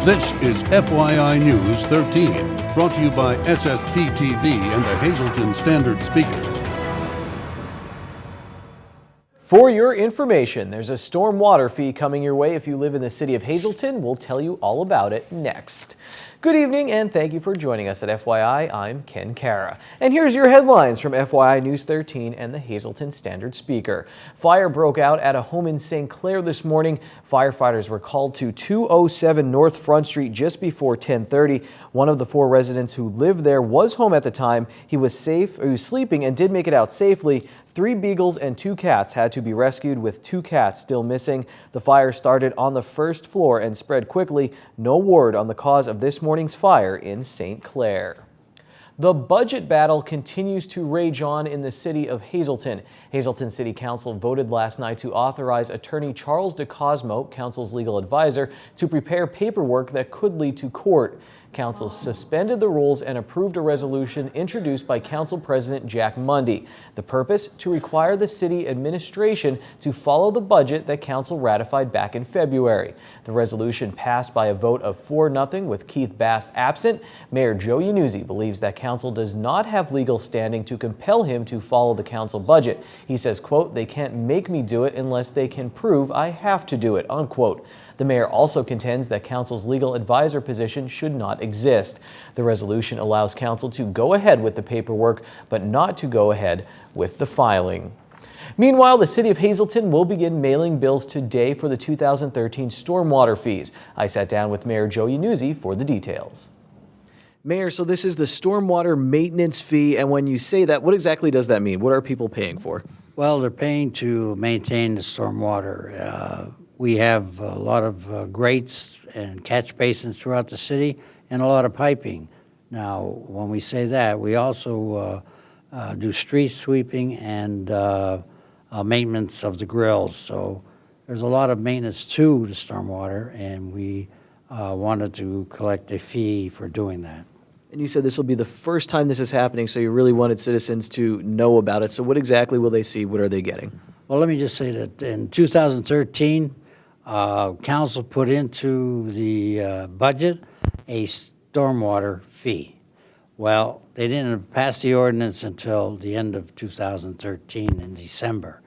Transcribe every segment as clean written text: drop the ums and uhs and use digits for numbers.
This is FYI News 13, brought to you by SSPTV and the Hazleton Standard Speaker. For your information, there's a storm water fee coming your way if you live in the city of Hazleton. We'll tell you all about it next. Good evening and thank you for joining us at FYI. I'm Ken Cara. And here's your headlines from FYI News 13 and the Hazleton Standard Speaker. Fire broke out at a home in St. Clair this morning. Firefighters were called to 207 North Front Street just before 10:30. One of the four residents who lived there was home at the time. He was sleeping and did make it out safely. 3 beagles and 2 cats had to be rescued, with 2 cats still missing. The fire started on the first floor and spread quickly. No word on the cause of this morning's fire in St. Clair. The budget battle continues to rage on in the city of Hazleton. Hazleton City Council voted last night to authorize attorney Charles DeCosmo, council's legal advisor, to prepare paperwork that could lead to court. Council suspended the rules and approved a resolution introduced by Council President Jack Mundy. The purpose? To require the city administration to follow the budget that Council ratified back in February. The resolution passed by a vote of 4-0 with Keith Bast absent. Mayor Joe Yanuzzi believes that Council does not have legal standing to compel him to follow the Council budget. He says, quote, "They can't make me do it unless they can prove I have to do it," unquote. The mayor also contends that Council's legal advisor position should not exist. The resolution allows Council to go ahead with the paperwork, but not to go ahead with the filing. Meanwhile, the city of Hazleton will begin mailing bills today for the 2013 stormwater fees. I sat down with Mayor Joe Yanuzzi for the details. Mayor, so this is the stormwater maintenance fee, and when you say that, what exactly does that mean? What are people paying for? Well, they're paying to maintain the stormwater. We have a lot of grates and catch basins throughout the city and a lot of piping. Now, when we say that, we also do street sweeping and maintenance of the grills. So there's a lot of maintenance to the stormwater, and we wanted to collect a fee for doing that. And you said this will be the first time this is happening, so you really wanted citizens to know about it. So what exactly will they see? What are they getting? Well, let me just say that in 2013, Council put into the budget a stormwater fee. Well, they didn't pass the ordinance until the end of 2013 in December.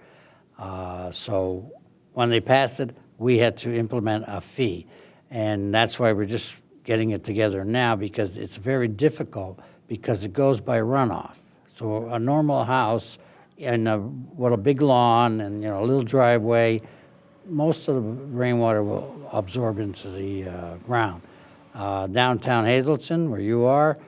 So when they passed it, we had to implement a fee. And that's why we're just getting it together now, because it's very difficult because it goes by runoff. So a normal house with a big lawn and a little driveway, most of the rainwater will absorb into the ground. Downtown Hazleton, where you are,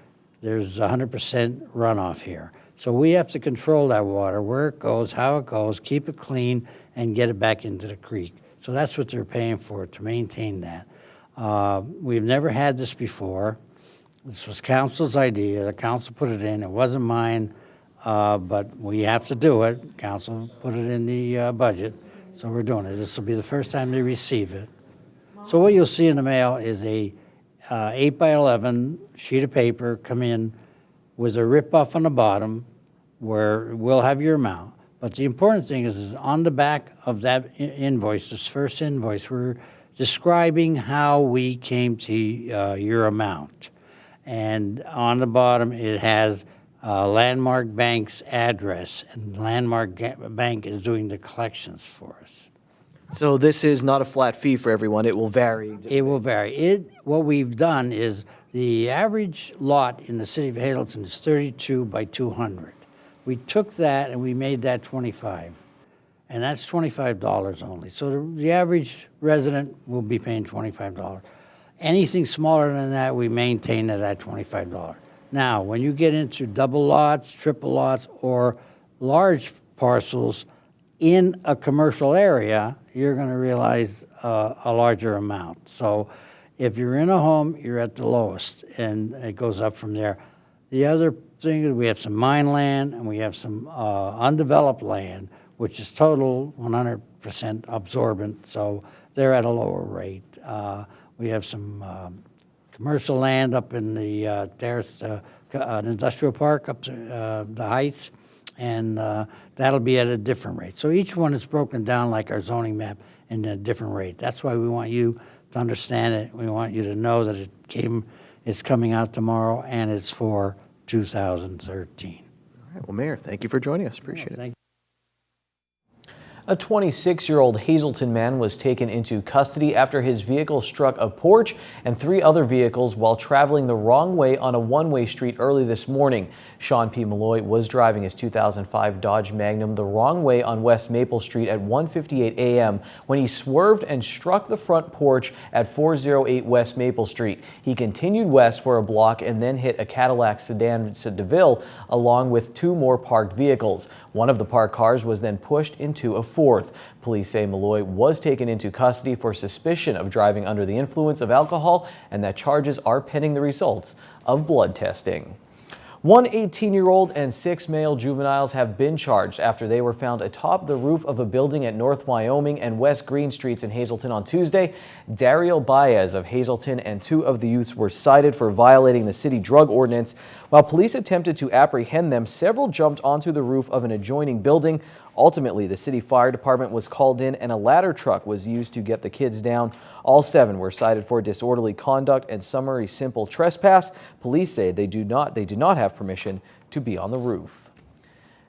there's 100% runoff here. So we have to control that water, where it goes, how it goes, keep it clean, and get it back into the creek. So that's what they're paying for, to maintain that. We've never had this before. This was Council's idea. The Council put it in. It wasn't mine, but we have to do it. Council put it in the budget. So we're doing it. This will be the first time they receive it. So what you'll see in the mail is a 8 by 11 sheet of paper come in with a rip-off on the bottom where we'll have your amount. But the important thing is on the back of that invoice, this first invoice, we're describing how we came to your amount. And on the bottom it has Landmark Bank's address, and Landmark Bank is doing the collections for us. So this is not a flat fee for everyone. It will vary. It will vary. What we've done is the average lot in the city of Hazleton is 32 by 200. We took that and we made that 25, and that's $25 only. So the average resident will be paying $25. Anything smaller than that, we maintain it at $25. Now, when you get into double lots, triple lots, or large parcels in a commercial area, you're going to realize a larger amount. So if you're in a home, you're at the lowest, and it goes up from there. The other thing is we have some mine land, and we have some undeveloped land, which is total 100% absorbent, so they're at a lower rate. We have some commercial land up in the there's an industrial park up to the Heights, and that'll be at a different rate. So each one is broken down like our zoning map in a different rate. That's why we want you to understand it. We want you to know that it's coming out tomorrow, and it's for 2013. All right, well, Mayor, thank you for joining us. Appreciate it. Thank you. A 26-year-old Hazleton man was taken into custody after his vehicle struck a porch and 3 other vehicles while traveling the wrong way on a one-way street early this morning. Sean P. Malloy was driving his 2005 Dodge Magnum the wrong way on West Maple Street at 1:58 a.m. when he swerved and struck the front porch at 408 West Maple Street. He continued west for a block and then hit a Cadillac sedan DeVille along with 2 more parked vehicles. One of the parked cars was then pushed into a fourth. Police say Malloy was taken into custody for suspicion of driving under the influence of alcohol and that charges are pending the results of blood testing. One 18-year-old and 6 male juveniles have been charged after they were found atop the roof of a building at North Wyoming and West Green Streets in Hazleton on Tuesday. Dario Baez of Hazleton and 2 of the youths were cited for violating the city drug ordinance. While police attempted to apprehend them, several jumped onto the roof of an adjoining building. Ultimately, the city fire department was called in and a ladder truck was used to get the kids down. All 7 were cited for disorderly conduct and summary simple trespass. Police say they do not have permission to be on the roof.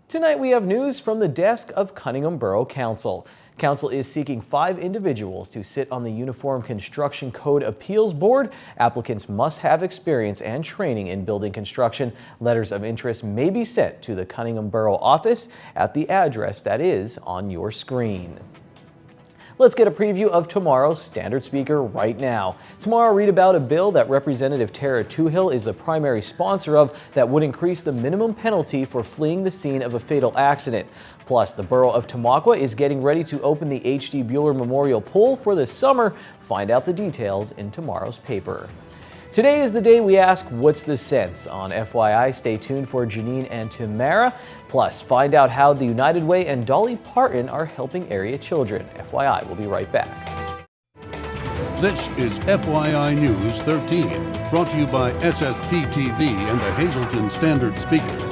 Tonight we have news from the desk of Cunningham Borough Council. Council is seeking 5 individuals to sit on the Uniform Construction Code Appeals Board. Applicants must have experience and training in building construction. Letters of interest may be sent to the Cunningham Borough office at the address that is on your screen. Let's get a preview of tomorrow's Standard Speaker right now. Tomorrow, read about a bill that Representative Tara Toohill is the primary sponsor of that would increase the minimum penalty for fleeing the scene of a fatal accident. Plus, the borough of Tamaqua is getting ready to open the H.D. Bueller Memorial Pool for the summer. Find out the details in tomorrow's paper. Today is the day we ask, what's the sense? On FYI, stay tuned for Janine and Tamara. Plus, find out how the United Way and Dolly Parton are helping area children. FYI, we'll be right back. This is FYI News 13, brought to you by SSPTV and the Hazleton Standard Speaker.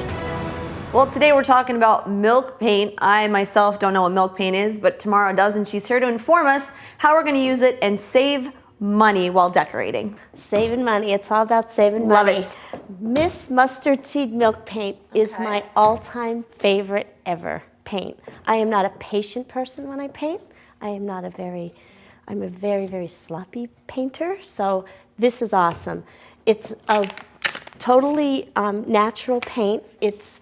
Well, today we're talking about milk paint. I myself don't know what milk paint is, but Tamara does, and she's here to inform us how we're going to use it and save money while decorating. Saving money. It's all about saving Love money. it. Miss Mustard Seed Milk Paint is my all-time favorite ever paint. I am not a patient person when I paint. I'm a very, very sloppy painter, so this is awesome. It's a totally natural paint. It's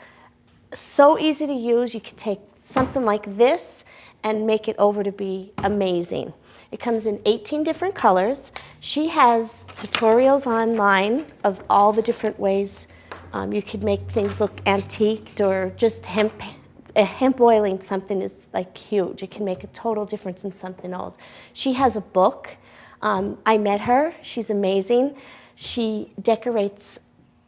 so easy to use. You could take something like this and make it over to be amazing. It comes in 18 different colors. She has tutorials online of all the different ways you could make things look antiqued, or just hemp oiling something is like huge. It can make a total difference in something old. She has a book. I met her. She's amazing. She decorates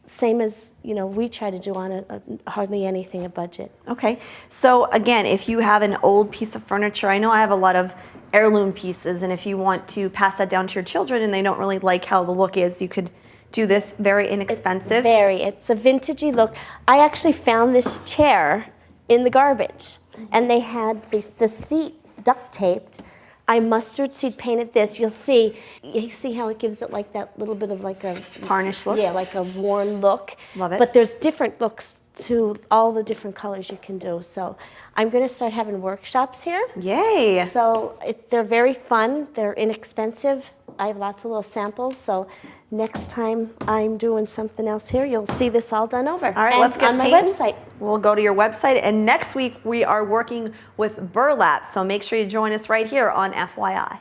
same as we try to do on a hardly anything a budget. Okay, so again, if you have an old piece of furniture, I know I have a lot of heirloom pieces, and if you want to pass that down to your children and they don't really like how the look is, you could do this. Very inexpensive. It's a vintagey look. I actually found this chair in the garbage, and they had the seat duct taped. I mustard seed painted this. You see how it gives it like that little bit of like a tarnished look? Yeah, like a worn look. Love it. But there's different looks to all the different colors you can do. So I'm going to start having workshops here. Yay! So they're very fun. They're inexpensive. I have lots of little samples. So next time I'm doing something else here, you'll see this all done over. All right, let's get on my paint. website. We'll go to your website, and next week we are working with burlap. So make sure you join us right here on FYI.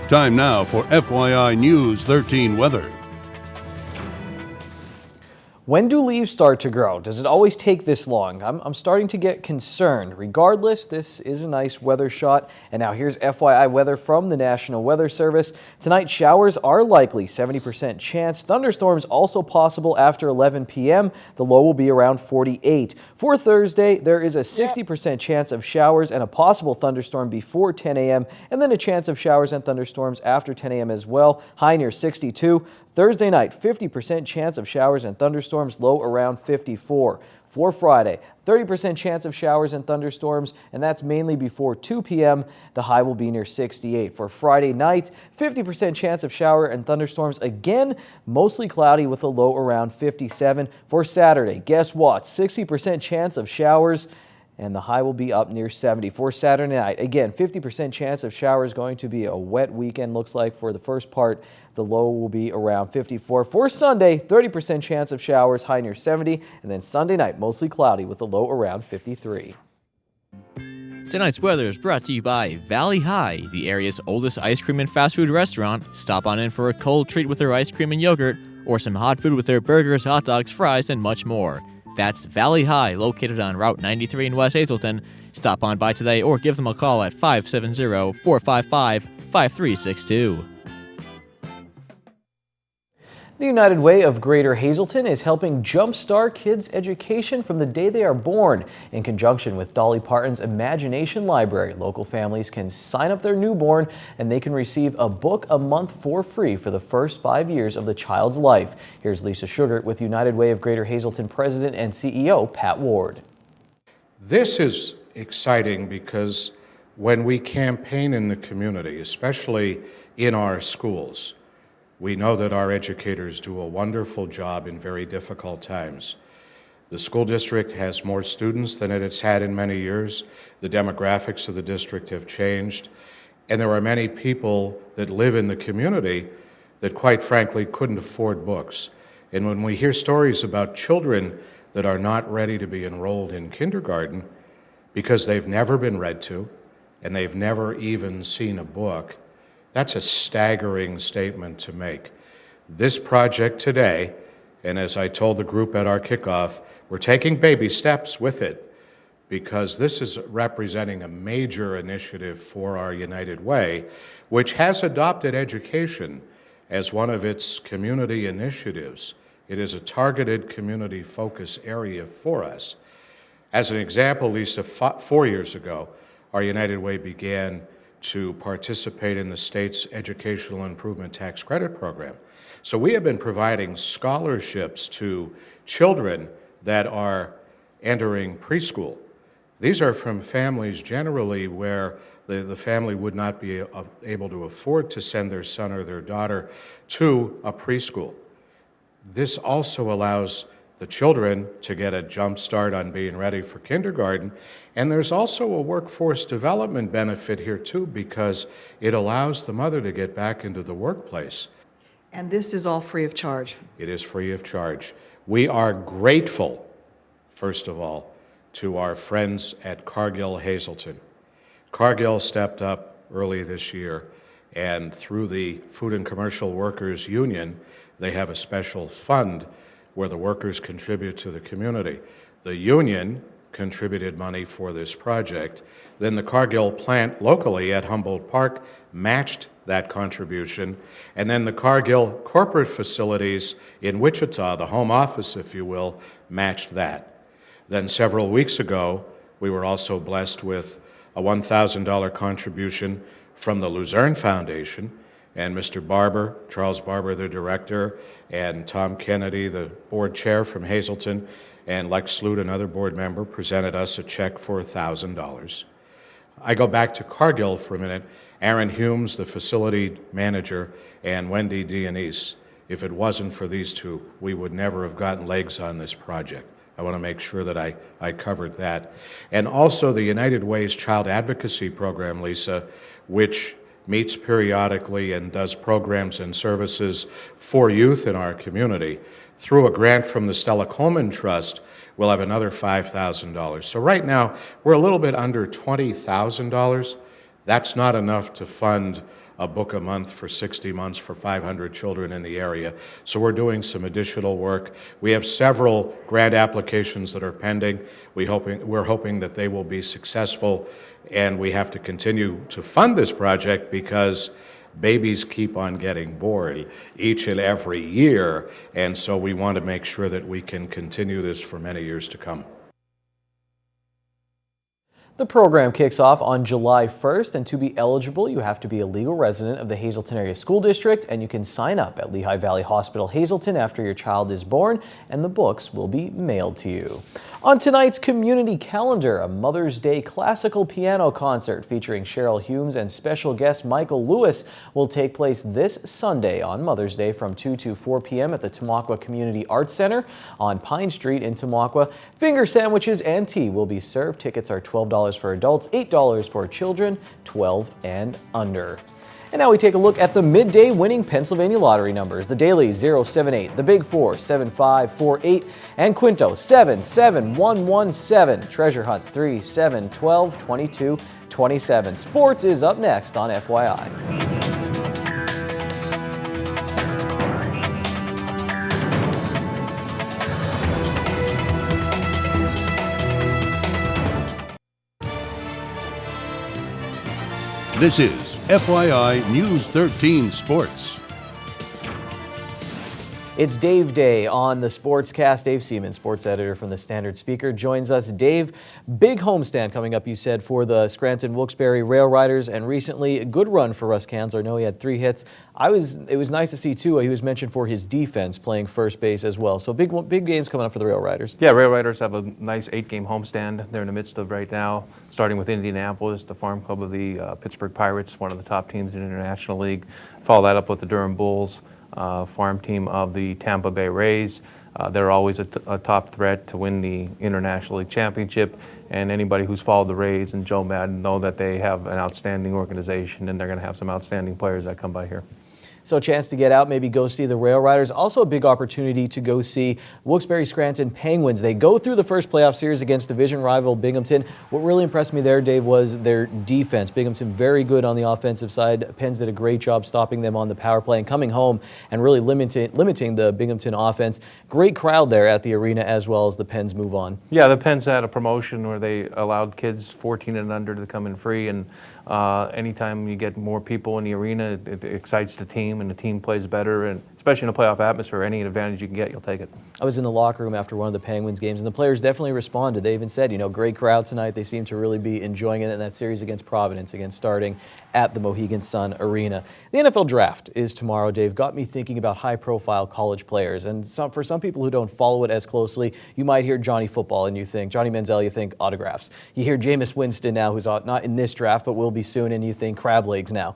Time now for FYI News 13 weather. When do leaves start to grow? Does it always take this long? I'm starting to get concerned. Regardless, this is a nice weather shot. And now here's FYI weather from the National Weather Service. Tonight, showers are likely, 70% chance. Thunderstorms also possible after 11 p.m. The low will be around 48. For Thursday, there is a 60% chance of showers and a possible thunderstorm before 10 a.m. and then a chance of showers and thunderstorms after 10 a.m. as well. High near 62. Thursday night, 50% chance of showers and thunderstorms, low around 54. For Friday, 30% chance of showers and thunderstorms, and that's mainly before 2 p.m. The high will be near 68. For Friday night, 50% chance of shower and thunderstorms, again, mostly cloudy with a low around 57. For Saturday, guess what? 60% chance of showers, and the high will be up near 70. For Saturday night, again, 50% chance of showers, going to be a wet weekend, looks like, for the first part. The low will be around 54. For Sunday, 30% chance of showers, high near 70. And then Sunday night, mostly cloudy with a low around 53. Tonight's weather is brought to you by Valley High, the area's oldest ice cream and fast food restaurant. Stop on in for a cold treat with their ice cream and yogurt, or some hot food with their burgers, hot dogs, fries, and much more. That's Valley High, located on Route 93 in West Hazleton. Stop on by today or give them a call at 570-455-5362. The United Way of Greater Hazleton is helping jumpstart kids' education from the day they are born. In conjunction with Dolly Parton's Imagination Library, local families can sign up their newborn and they can receive a book a month for free for the first 5 years of the child's life. Here's Lisa Sugart with United Way of Greater Hazleton President and CEO Pat Ward. This is exciting because when we campaign in the community, especially in our schools, we know that our educators do a wonderful job in very difficult times. The school district has more students than it has had in many years. The demographics of the district have changed. And there are many people that live in the community that quite frankly couldn't afford books. And when we hear stories about children that are not ready to be enrolled in kindergarten because they've never been read to and they've never even seen a book, that's a staggering statement to make. This project today, and as I told the group at our kickoff, we're taking baby steps with it because this is representing a major initiative for our United Way, which has adopted education as one of its community initiatives. It is a targeted community focus area for us. As an example, Lisa, 4 years ago, our United Way began to participate in the state's Educational Improvement Tax Credit Program. So we have been providing scholarships to children that are entering preschool. These are from families generally where the family would not be able to afford to send their son or their daughter to a preschool. This also allows the children to get a jump start on being ready for kindergarten. And there's also a workforce development benefit here too, because it allows the mother to get back into the workplace. And this is all free of charge. It is free of charge. We are grateful, first of all, to our friends at Cargill Hazleton. Cargill stepped up early this year, and through the Food and Commercial Workers Union, they have a special fund where the workers contribute to the community. The union contributed money for this project. Then the Cargill plant locally at Humboldt Park matched that contribution. And then the Cargill corporate facilities in Wichita, the home office, if you will, matched that. Then several weeks ago, we were also blessed with a $1,000 contribution from the Luzerne Foundation. And Mr. Barber, Charles Barber, the director, and Tom Kennedy, the board chair from Hazleton, and Lex Sloot, another board member, presented us a check for $1,000. I go back to Cargill for a minute. Aaron Humes, the facility manager, and Wendy Dionise. If it wasn't for these two, we would never have gotten legs on this project. I want to make sure that I covered that. And also the United Way's Child Advocacy Program, Lisa, which meets periodically and does programs and services for youth in our community. Through a grant from the Stella Coleman Trust, we'll have another $5,000. So right now, we're a little bit under $20,000. That's not enough to fund a book a month for 60 months for 500 children in the area. So we're doing some additional work. We have several grant applications that are pending. We're hoping that they will be successful, and we have to continue to fund this project because babies keep on getting born each and every year, and so we want to make sure that we can continue this for many years to come. The program kicks off on July 1st, and to be eligible, you have to be a legal resident of the Hazelton Area School District, and you can sign up at Lehigh Valley Hospital Hazelton after your child is born, and the books will be mailed to you. On tonight's community calendar, a Mother's Day classical piano concert featuring Cheryl Humes and special guest Michael Lewis will take place this Sunday on Mother's Day from 2 to 4 p.m. at the Tamaqua Community Arts Center on Pine Street in Tamaqua. Finger sandwiches and tea will be served. Tickets are $12 for adults, $8 for children 12 and under. And now we take a look at the midday winning Pennsylvania lottery numbers. The daily 078, the big 4 7548, and Quinto 77117. Treasure Hunt 3 7 12 22 27. Sports is up next on FYI. This is FYI News 13 Sports. It's Dave Day on the Sportscast. Dave Seaman, sports editor from the Standard Speaker, joins us. Dave, big homestand coming up, you said, for the Scranton-Wilkes-Barre Rail Riders, and recently a good run for Russ Kanzler. I know he had 3 hits. It was nice to see, too, he was mentioned for his defense playing first base as well. So big games coming up for the Rail Riders. Yeah, Rail Riders have a nice 8-game homestand they're in the midst of right now, starting with Indianapolis, the farm club of the Pittsburgh Pirates, one of the top teams in the International League. Follow that up with the Durham Bulls, farm team of the Tampa Bay Rays. They're always a top threat to win the International League Championship, and anybody who's followed the Rays and Joe Madden know that they have an outstanding organization, and they're going to have some outstanding players that come by here. So a chance to get out, maybe go see the Rail Riders. Also a big opportunity to go see Wilkes-Barre Scranton Penguins. They go through the first playoff series against division rival Binghamton. What really impressed me there, Dave, was their defense. Binghamton very good on the offensive side. Pens did a great job stopping them on the power play and coming home and really limiting the Binghamton offense. Great crowd there at the arena as well as the Pens move on. Yeah, the Pens had a promotion where they allowed kids 14 and under to come in free, and anytime you get more people in the arena, it excites the team, and the team plays better, and especially in a playoff atmosphere, any advantage you can get, you'll take it. I was in the locker room after one of the Penguins games, and the players definitely responded. They even said, great crowd tonight. They seem to really be enjoying it in that series against Providence, starting at the Mohegan Sun Arena. The NFL Draft is tomorrow, Dave. Got me thinking about high-profile college players, and for some people who don't follow it as closely, you might hear Johnny Football, and you think Johnny Manziel, you think autographs. You hear Jameis Winston now, who's not in this draft, but will be soon, and you think crab legs now.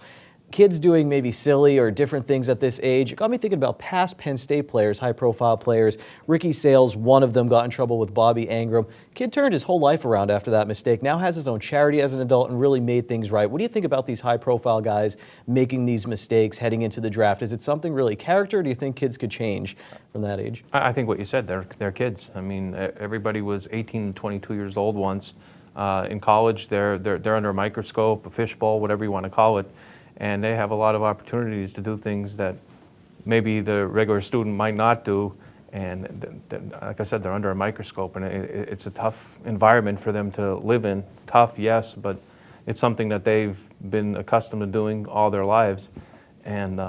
Kids doing maybe silly or different things at this age. It got me thinking about past Penn State players, high-profile players. Ricky Sales, one of them, got in trouble with Bobby Ingram. Kid turned his whole life around after that mistake. Now has his own charity as an adult and really made things right. What do you think about these high-profile guys making these mistakes heading into the draft? Is it something really character, or do you think kids could change from that age? I think what you said, they're kids. I mean, everybody was 18 and 22 years old once. In college, they're under a microscope, a fishbowl, whatever you want to call it. And they have a lot of opportunities to do things that maybe the regular student might not do. And like I said, they're under a microscope, and it's a tough environment for them to live in. Tough, yes, but it's something that they've been accustomed to doing all their lives. And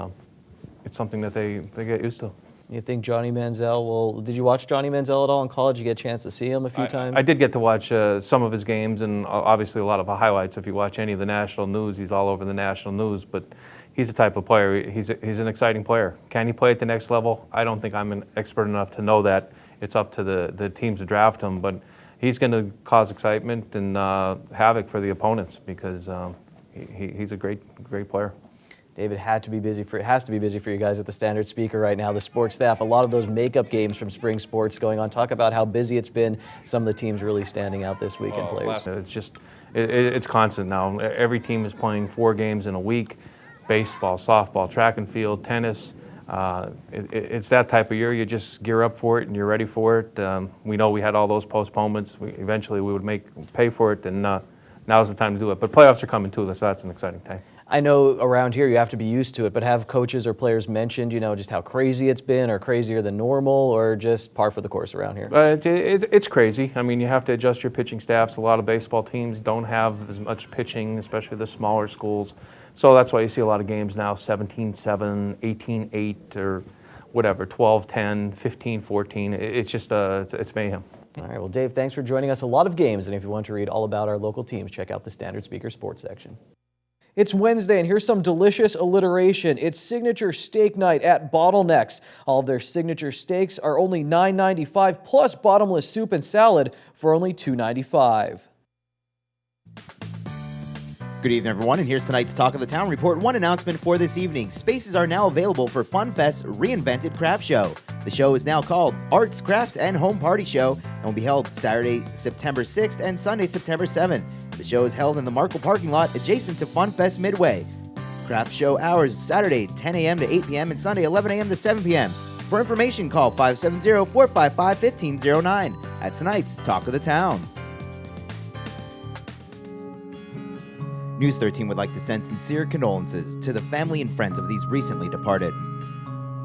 it's something that they get used to. You think Johnny Manziel did you watch Johnny Manziel at all in college? Did you get a chance to see him a few times? I did get to watch some of his games, and obviously a lot of highlights. If you watch any of the national news, he's all over the national news, but he's the type of player, he's an exciting player. Can he play at the next level? I don't think I'm an expert enough to know that. It's up to the teams to draft him, but he's going to cause excitement and havoc for the opponents because he's a great player. David, has to be busy for you guys at the Standard Speaker right now, the sports staff. A lot of those makeup games from spring sports going on. Talk about how busy it's been. Some of the teams really standing out this weekend, players. It's constant now. Every team is playing 4 games in a week. Baseball, softball, track and field, tennis. It's that type of year. You just gear up for it and you're ready for it. We know we had all those postponements. Eventually we would pay for it, and now's the time to do it. But playoffs are coming too, so that's an exciting time. I know around here you have to be used to it, but have coaches or players mentioned, just how crazy it's been, or crazier than normal, or just par for the course around here? It's crazy. I mean, you have to adjust your pitching staffs. A lot of baseball teams don't have as much pitching, especially the smaller schools. So that's why you see a lot of games now, 17-7, 18-8, or whatever, 12-10, 15-14. It's just it's mayhem. All right, well, Dave, thanks for joining us. A lot of games, and if you want to read all about our local teams, check out the Standard Speaker Sports section. It's Wednesday, and here's some delicious alliteration. It's signature steak night at Bottlenecks. All of their signature steaks are only $9.95, plus bottomless soup and salad for only $2.95. Good evening, everyone, and here's tonight's Talk of the Town report. One announcement for this evening. Spaces are now available for FunFest Reinvented Craft Show. The show is now called Arts, Crafts, and Home Party Show and will be held Saturday, September 6th and Sunday, September 7th. The show is held in the Markle parking lot adjacent to FunFest Midway. Craft show hours Saturday 10 a.m. to 8 p.m. and Sunday 11 a.m. to 7 p.m. For information, call 570-455-1509. That's tonight's Talk of the Town. News 13 would like to send sincere condolences to the family and friends of these recently departed.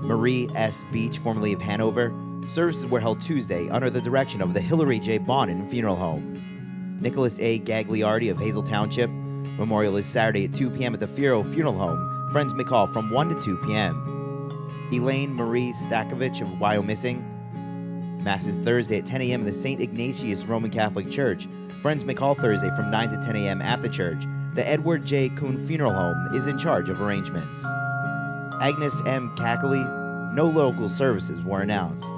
Marie S. Beach, formerly of Hanover. Services were held Tuesday under the direction of the Hillary J. Bonin Funeral Home. Nicholas A. Gagliardi of Hazel Township. Memorial is Saturday at 2 p.m. at the Fierro Funeral Home. Friends may call from 1 to 2 p.m. Elaine Marie Stakovich of Wyomissing. Mass is Thursday at 10 a.m. in the St. Ignatius Roman Catholic Church. Friends may call Thursday from 9 to 10 a.m. at the church. The Edward J. Kuhn Funeral Home is in charge of arrangements. Agnes M. Cackley, no local services were announced.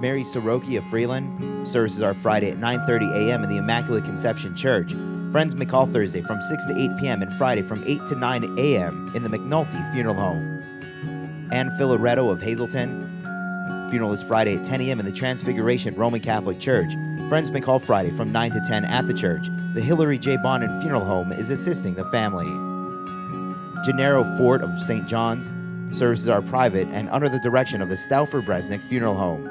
Mary Soroki of Freeland, services are Friday at 9:30 a.m. in the Immaculate Conception Church. Friends may call Thursday from 6 to 8 p.m. and Friday from 8 to 9 a.m. in the McNulty Funeral Home. Ann Filaretto of Hazleton, funeral is Friday at 10 a.m. in the Transfiguration Roman Catholic Church. Friends may call Friday from 9 to 10 at the church. The Hillary J. Bonin Funeral Home is assisting the family. Gennaro Fort of St. John's, services are private and under the direction of the Stauffer Bresnik Funeral Home.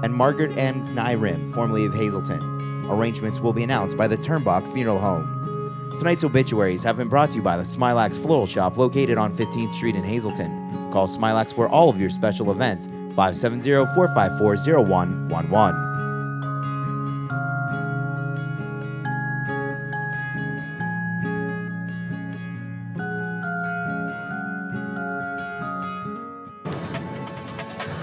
And Margaret N. Nyrim, formerly of Hazleton. Arrangements will be announced by the Turnbach Funeral Home. Tonight's obituaries have been brought to you by the Smilax Floral Shop located on 15th Street in Hazleton. Call Smilax for all of your special events, 570-454-0111.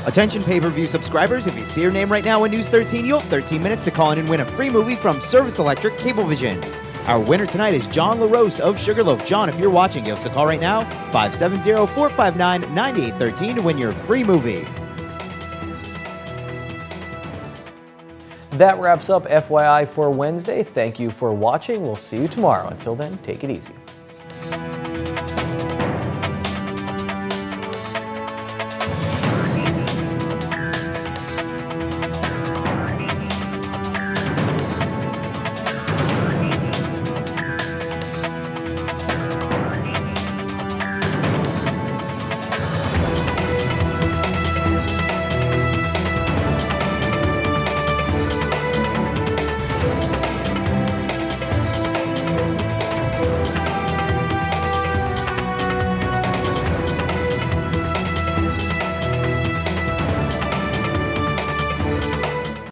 Attention pay-per-view subscribers, if you see your name right now in News 13, you'll have 13 minutes to call in and win a free movie from Service Electric Cablevision. Our winner tonight is John LaRose of Sugarloaf. John, if you're watching, give us a call right now, 570-459-9813 to win your free movie. That wraps up FYI for Wednesday. Thank you for watching. We'll see you tomorrow. Until then, take it easy.